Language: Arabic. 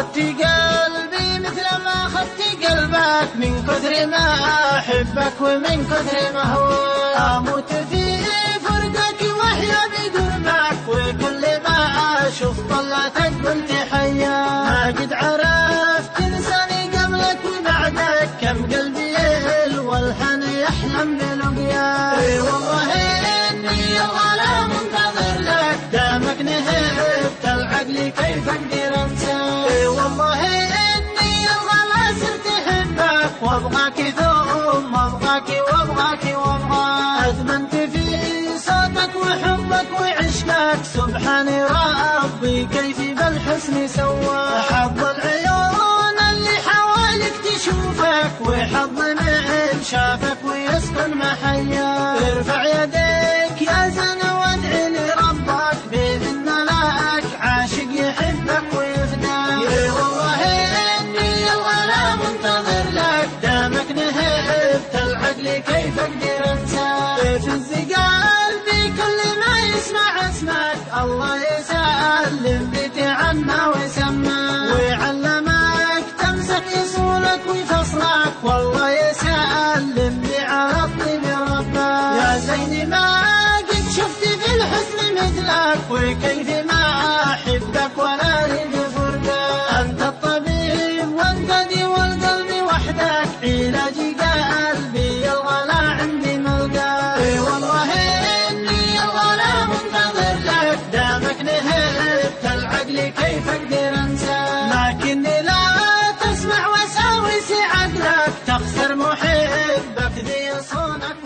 أخذت قلبي مثل ما أخذت قلبك، من كثر ما أحبك ومن كثر ما هواك. أموت في فرقك وأحيا بقربك، وكل ما أشوف طلعتك قلت حيا. ما قد عرفت إنساني قبلك وبعدك، كم قلبي والحن يحلم بلقياك. اي والله إني الغلا منتظر لك، دامك نهبت العقل كيف أقدر أنساك. اي والله إني الغلا صرت أحبك، وأبغاك ثم أبغاك وأبغاك وأبغاك. أدمنت في صوتك وحبك وعشقك، سبحان ربي كيف بالحسن سواك. حظ العيون اللي حواليك تشوفك، وحظ من شافك ويسكن محياك. ارفع يديك يا زنا وادعي لربك، بإذن لك عاشق يحبك ويفداك. اي والله إني الغلا منتظر لك، دامك نهبت العقل كيف أقدر أنساك. في قلبي كل ما يسمع اسمك، الله يسلم بك عنا ويسماك. ويعلمك تمسك يصولك ويفصلك، والله يسلم بي على الطيب ربك. يا زين ما قد شفت في الحسن مثلك، وكيف ما أحبك ولا أريد فرقك. أنت الطبيب والقدي والقلب وحدك، علاجي قلبي الغلا عندي ملقاك. اي والله إني الغلا منتظر لك، دامك نهبت العقل كيف أقدر أنساك. لكني لا تسمع وساوس عقلك، تخسر محبك ذي صونك.